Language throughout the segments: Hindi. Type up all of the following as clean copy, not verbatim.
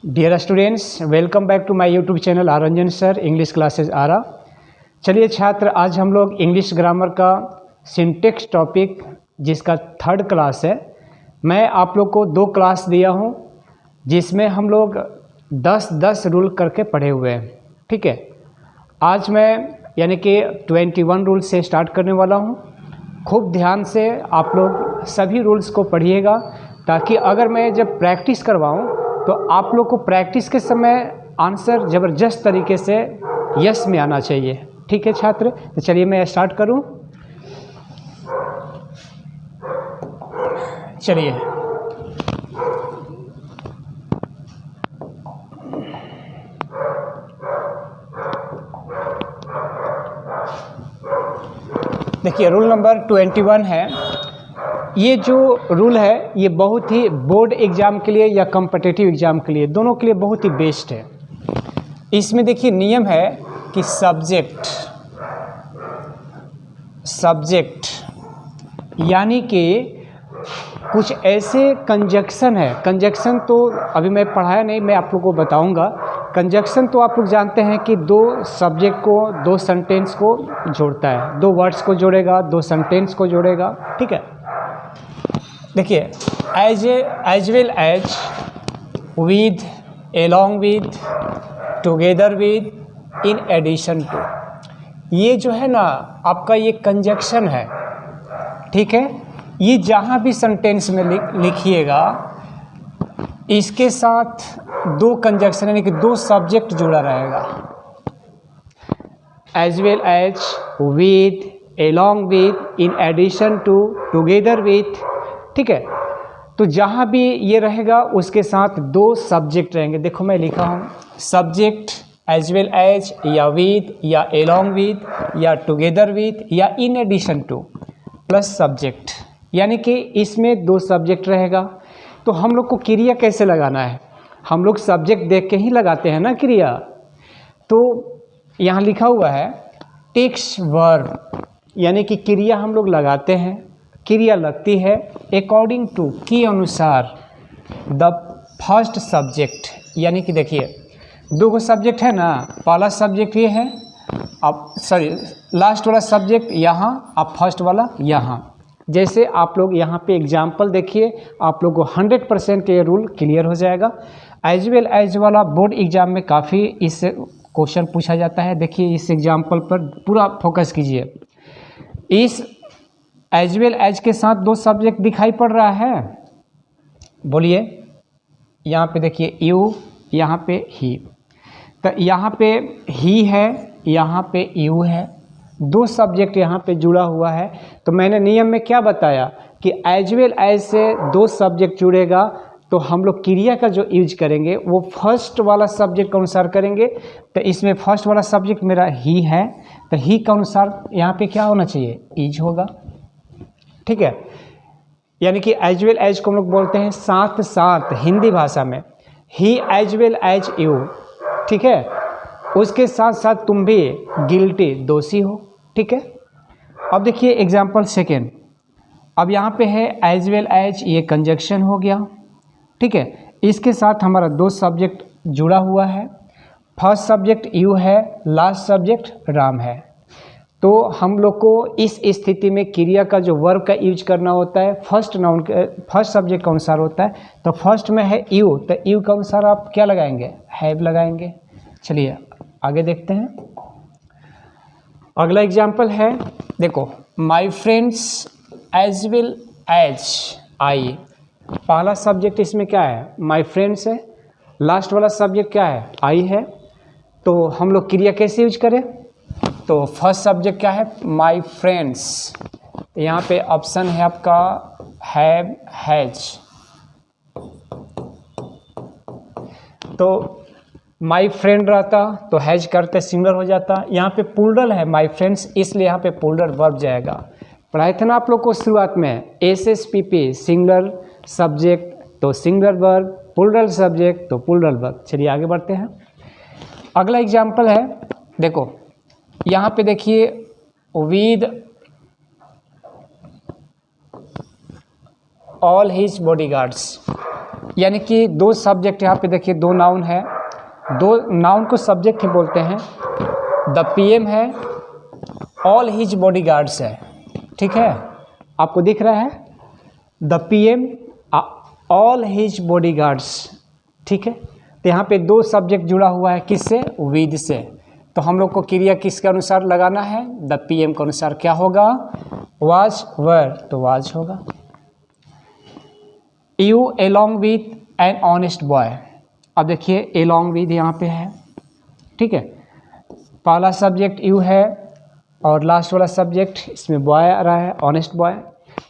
Dear students, welcome back to my YouTube channel Aranjan sir English classes Arrah. चलिए छात्र, आज हम लोग इंग्लिश ग्रामर का सिंटेक्स टॉपिक जिसका थर्ड क्लास है, मैं आप लोग को 2 क्लास दिया हूं जिसमें हम लोग 10-10 रूल करके पढ़े हुए हैं। ठीक है, आज मैं यानी कि 21 रूल से स्टार्ट करने वाला हूं। खूब ध्यान से आप लोग सभी रूल्स को पढ़िएगा ताकि अगर मैं जब प्रैक्टिस करवाऊं तो आप लोग को प्रैक्टिस के समय आंसर ज़बरदस्त तरीके से यस में आना चाहिए। ठीक है छात्र, तो चलिए मैं स्टार्ट करूं। चलिए देखिए, रूल नंबर 21 है। ये जो रूल है ये बहुत ही बोर्ड एग्ज़ाम के लिए या कॉम्पिटिटिव एग्ज़ाम के लिए, दोनों के लिए बहुत ही बेस्ट है। इसमें देखिए नियम है कि सब्जेक्ट यानी कि कुछ ऐसे कंजक्शन है। कंजक्शन तो अभी मैं पढ़ाया नहीं, मैं आप लोगों को बताऊंगा। कंजक्शन तो आप लोग जानते हैं कि 2 सब्जेक्ट को 2 सेंटेंस को जोड़ता है, 2 वर्ड्स को जोड़ेगा, 2 सेंटेंस को जोड़ेगा। ठीक है, देखिए as well as, with, along with, together with, in addition to, ये जो है ना आपका ये कंजक्शन है। ठीक है, ये जहाँ भी सेंटेंस में लिखिएगा इसके साथ 2 कंजक्शन यानी कि 2 सब्जेक्ट जुड़ा रहेगा। As well as, with, along with, in addition to, together with. ठीक है, तो जहाँ भी ये रहेगा उसके साथ 2 सब्जेक्ट रहेंगे। देखो मैं लिखा हूँ सब्जेक्ट एज वेल एज या विद या एलोंग विद या टुगेदर विथ या in addition to plus subject, यानी कि इसमें 2 सब्जेक्ट रहेगा। तो हम लोग को क्रिया कैसे लगाना है? हम लोग सब्जेक्ट देख के ही लगाते हैं ना क्रिया। तो यहाँ लिखा हुआ है टेक्स्ट वर्ब, यानी कि क्रिया हम लोग लगाते हैं। क्रिया लगती है अकॉर्डिंग टू, के अनुसार, द फर्स्ट सब्जेक्ट। यानी कि देखिए 2 सब्जेक्ट है ना, पहला सब्जेक्ट ये है, अब लास्ट वाला सब्जेक्ट यहाँ, अब फर्स्ट वाला यहाँ। जैसे आप लोग यहाँ पे एग्जाम्पल देखिए, आप लोग को 100% ये रूल क्लियर हो जाएगा। एज वेल एज वाला बोर्ड एग्जाम में काफ़ी इस क्वेश्चन पूछा जाता है। देखिए इस एग्जाम्पल पर पूरा फोकस कीजिए। इस एज वेल एज के साथ 2 सब्जेक्ट दिखाई पड़ रहा है, बोलिए। यहाँ पे देखिए यू, यहाँ पे ही, तो यहाँ पे ही है, यहाँ पे यू है, 2 सब्जेक्ट यहाँ पे जुड़ा हुआ है। तो मैंने नियम में क्या बताया कि एज वेल एज से 2 सब्जेक्ट जुड़ेगा तो हम लोग क्रिया का जो यूज करेंगे वो फर्स्ट वाला सब्जेक्ट के अनुसार करेंगे। तो इसमें फर्स्ट वाला सब्जेक्ट मेरा ही है, तो ही के अनुसार यहाँ पे क्या होना चाहिए? इज होगा। ठीक है, यानी कि एज वेल एज को हम लोग बोलते हैं साथ साथ, हिंदी भाषा में ही एज वेल एज यू। ठीक है, उसके साथ साथ तुम भी गिल्टी, दोषी हो। ठीक है, अब देखिए एग्जाम्पल सेकेंड। अब यहाँ पे है एज वेल एज, ये कंजक्शन हो गया। ठीक है, इसके साथ हमारा 2 सब्जेक्ट जुड़ा हुआ है। फर्स्ट सब्जेक्ट यू है, लास्ट सब्जेक्ट राम है। तो हम लोग को इस स्थिति में क्रिया का जो वर्ब का यूज करना होता है फर्स्ट नाउन के, फर्स्ट सब्जेक्ट के अनुसार होता है। तो फर्स्ट में है यू, तो यू के अनुसार आप क्या लगाएंगे? हैव लगाएंगे। चलिए आगे देखते हैं। अगला एग्जाम्पल है, देखो my friends as well as I. पहला सब्जेक्ट इसमें क्या है? माय फ्रेंड्स है। लास्ट वाला सब्जेक्ट क्या है? आई है। तो हम लोग क्रिया कैसे यूज करें? तो फर्स्ट सब्जेक्ट क्या है? My friends. यहाँ पे ऑप्शन है आपका हैव, हैज। तो माय फ्रेंड रहता तो हैज करते सिंगुलर हो जाता। यहाँ पे प्लूरल है माय फ्रेंड्स, इसलिए यहाँ पे प्लूरल वर्ब जाएगा। पढ़ाए थे ना आप लोग को शुरुआत में, SSPP सिंगुलर सब्जेक्ट तो सिंगुलर वर्ब, प्लूरल सब्जेक्ट तो प्लूरल वर्ब। चलिए आगे बढ़ते हैं। अगला एग्जाम्पल है, देखो यहाँ पे देखिए विद ऑल हिज बॉडीगार्ड्स। यानी कि दो सब्जेक्ट, यहाँ पे देखिए दो नाउन है, दो नाउन को सब्जेक्ट ही बोलते हैं। द पीएम है, ऑल हिज बॉडीगार्ड्स है, ठीक है, आपको दिख रहा है the PM all his bodyguards, ठीक है। तो यहाँ पे दो सब्जेक्ट जुड़ा हुआ है, किससे, विद से। तो हम लोग को क्रिया किसके अनुसार लगाना है, द पीएम के अनुसार। क्या होगा, वाज वर, तो वाज होगा। You along with an honest boy, अब देखिए एलोंग विथ यहाँ पे है, ठीक है, पहला सब्जेक्ट यू है और लास्ट वाला सब्जेक्ट इसमें बॉय आ रहा है, ऑनेस्ट बॉय।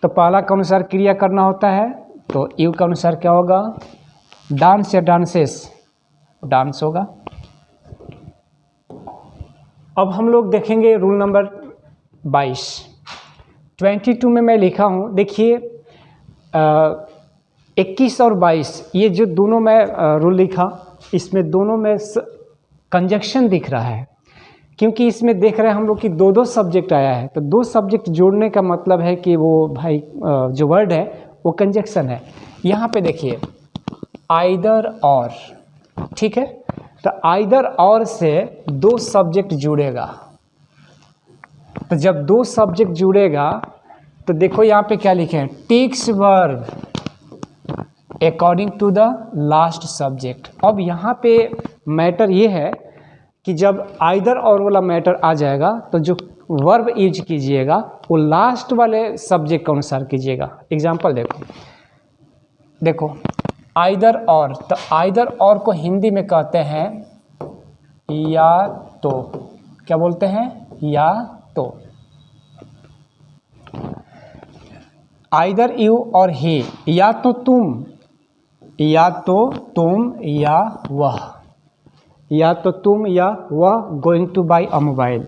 तो पहला के अनुसार क्रिया करना होता है, तो यू के अनुसार क्या होगा, डांस या डांसेस, डांस होगा। अब हम लोग देखेंगे रूल नंबर 22 में मैं लिखा हूँ, देखिए 21 और 22 ये जो दोनों मैं रूल लिखा, इसमें दोनों में कंजक्शन दिख रहा है, क्योंकि इसमें देख रहे हैं हम लोग कि दो दो सब्जेक्ट आया है। तो दो सब्जेक्ट जोड़ने का मतलब है कि वो भाई जो वर्ड है वो कंजक्शन है। यहाँ पे देखिए आइदर और, ठीक है, तो आइदर और से दो सब्जेक्ट जुड़ेगा। तो जब दो सब्जेक्ट जुड़ेगा तो देखो यहाँ पे क्या लिखे हैं, takes verb according to the last subject. अब यहाँ पे मैटर ये है कि जब आइदर और वाला मैटर आ जाएगा तो जो वर्ब यूज कीजिएगा वो लास्ट वाले सब्जेक्ट के अनुसार कीजिएगा। एग्जांपल देखो आइदर और, तो आइदर और को हिंदी में कहते हैं या तो, क्या बोलते हैं, या तो। आइदर यू और ही, या तो तुम, या तो तुम या वह, या तो तुम या वह going two by a mobile,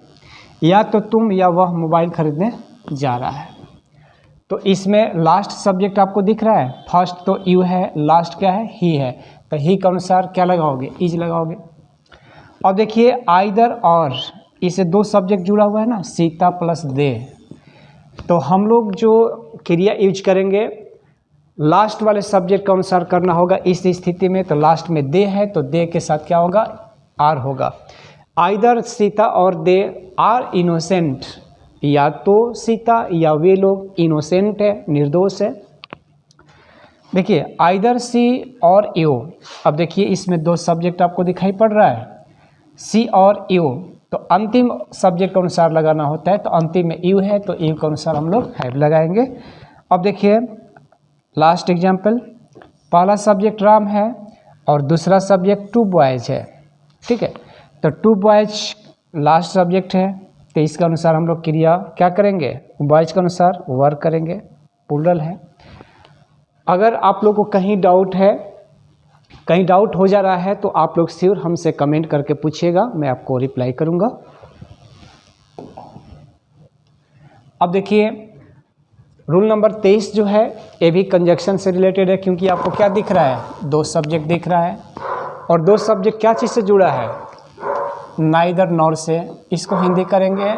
या तो तुम या वह मोबाइल खरीदने जा रहा है। तो इसमें लास्ट सब्जेक्ट आपको दिख रहा है, फर्स्ट तो यू है, लास्ट क्या है, ही है। तो ही के अनुसार क्या लगाओगे, इज लगाओगे। अब देखिए आइदर और, इसे दो सब्जेक्ट जुड़ा हुआ है ना, सीता प्लस दे। तो हम लोग जो क्रिया यूज करेंगे लास्ट वाले सब्जेक्ट के अनुसार करना होगा इस स्थिति में। तो लास्ट में दे है तो दे के साथ क्या होगा, आर होगा। आइदर सीता और दे आर इनोसेंट, या तो सीता या वे लोग इनोसेंट है, निर्दोष है। देखिए आइदर सी और यू, अब देखिए इसमें दो सब्जेक्ट आपको दिखाई पड़ रहा है, सी और यू। तो अंतिम सब्जेक्ट के अनुसार लगाना होता है, तो अंतिम में यू है तो यू के अनुसार हम लोग हैव लगाएंगे। अब देखिए लास्ट एग्जाम्पल, पहला सब्जेक्ट राम है और दूसरा सब्जेक्ट टू बॉयज है, ठीक है। तो टू बॉयज लास्ट सब्जेक्ट है, तो इसके अनुसार हम लोग क्रिया क्या करेंगे, बॉयज के अनुसार वर्क करेंगे, प्लूरल है। अगर आप लोग को कहीं डाउट है, कहीं डाउट हो जा रहा है, तो आप लोग श्योर हमसे कमेंट करके पूछिएगा, मैं आपको रिप्लाई करूँगा। अब देखिए रूल नंबर 23 जो है ये भी कंजक्शन से रिलेटेड है, क्योंकि आपको क्या दिख रहा है, दो सब्जेक्ट दिख रहा है, और दो सब्जेक्ट क्या चीज़ से जुड़ा है, नाइदर नॉर से। इसको हिंदी करेंगे,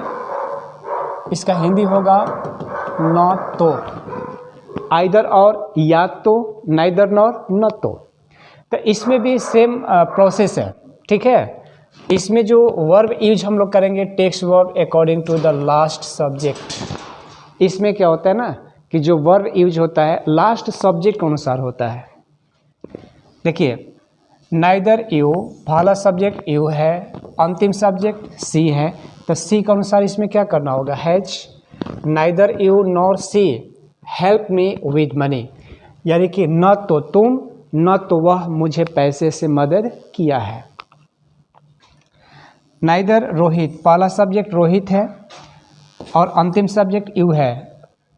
इसका हिंदी होगा न तो, आइदर और, या तो, नाइदर नॉर, न तो। तो इसमें भी सेम प्रोसेस है, ठीक है। इसमें जो वर्ब यूज हम लोग करेंगे takes verb according to the last subject. इसमें क्या होता है ना कि जो वर्ब यूज होता है लास्ट सब्जेक्ट के अनुसार होता है। देखिए नाइदर यू, पहला सब्जेक्ट यू है, अंतिम सब्जेक्ट सी है, तो सी के अनुसार इसमें क्या करना होगा, has. Neither you nor she help me with money, यानी कि न तो तुम न तो वह मुझे पैसे से मदद किया है। नाइदर रोहित, पहला सब्जेक्ट रोहित है और अंतिम सब्जेक्ट यू है,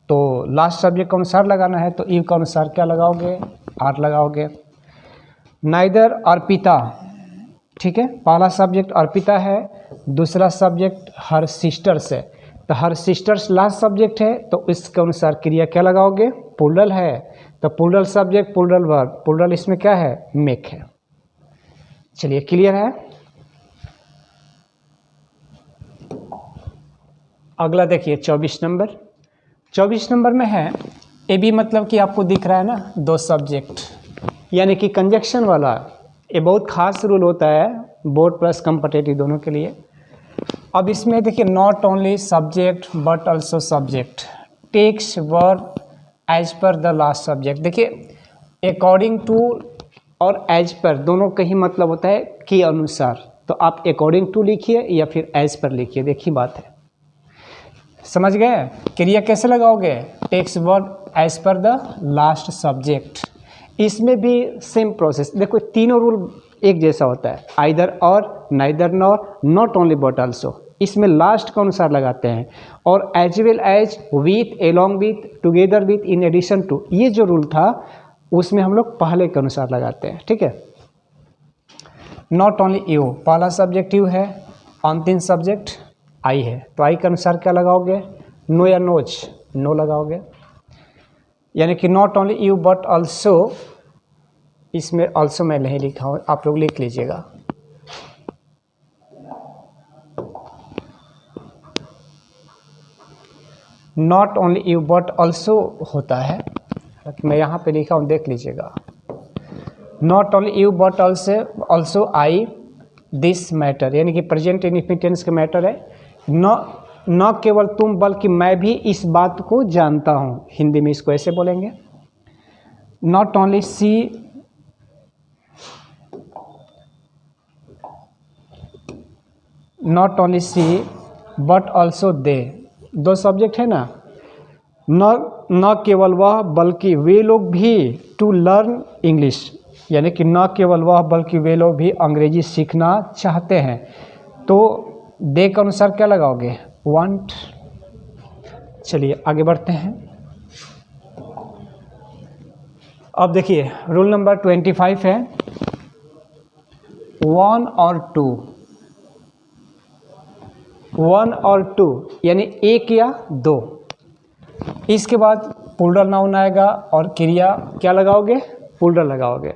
तो लास्ट सब्जेक्ट के अनुसार लगाना है, तो यू के अनुसार क्या लगाओगे, आर लगाओगे। नाइदर अर्पिता, ठीक है, पहला सब्जेक्ट अर्पिता है, दूसरा सब्जेक्ट हर सिस्टर्स है, तो हर सिस्टर्स लास्ट सब्जेक्ट है, तो इसके अनुसार क्रिया क्या लगाओगे, प्लूरल है, तो plural subject plural verb, plural इसमें क्या है, मेक है। चलिए क्लियर है। अगला देखिए 24 नंबर। 24 नंबर में है ए बी, मतलब कि आपको दिख रहा है ना दो सब्जेक्ट, यानी कि कंजक्शन वाला, ये बहुत खास रूल होता है बोर्ड प्लस कॉम्पिटिटिव दोनों के लिए। अब इसमें देखिए not only subject but also subject takes verb as per the last subject. देखिए अकॉर्डिंग टू और एज पर दोनों का ही मतलब होता है के अनुसार, तो आप अकॉर्डिंग टू लिखिए या फिर एज पर लिखिए, देखिए बात है, समझ गए। क्रिया कैसे लगाओगे, takes verb as per the last subject. इसमें भी सेम प्रोसेस, देखो तीनों रूल एक जैसा होता है, आइदर और, neither nor, not only but also, इसमें लास्ट के अनुसार लगाते हैं। और as well as, with, along with, together with, in addition to, ये जो रूल था उसमें हम लोग पहले के अनुसार लगाते हैं, ठीक है। नॉट ओनली यू, पहला सब्जेक्ट यू है, अंतिम सब्जेक्ट आई है, तो आई के अनुसार क्या लगाओगे, नो या नोज, नो लगाओगे। यानी कि not only you but also, इसमें ऑल्सो मैं नहीं लिखा हूँ, आप लोग लिख लीजिएगा। Not only you but also होता है, मैं यहाँ पे लिखा हूँ, देख लीजिएगा। Not only you but also I this matter, यानी कि प्रेजेंट इंडिफिनिट का मैटर है। न केवल तुम बल्कि मैं भी इस बात को जानता हूँ, हिंदी में इसको ऐसे बोलेंगे। Not only she, not only she but also they, दो सब्जेक्ट है ना, न केवल वह बल्कि वे लोग भी, टू लर्न इंग्लिश, यानी कि न केवल वह बल्कि वे लोग भी अंग्रेजी सीखना चाहते हैं, तो दे के अनुसार क्या लगाओगे, वांट। चलिए आगे बढ़ते हैं। अब देखिए रूल नंबर 25 है, वन और टू, वन और टू यानी एक या दो। इसके बाद प्लूरल नाउन आएगा और क्रिया क्या लगाओगे, प्लूरल लगाओगे।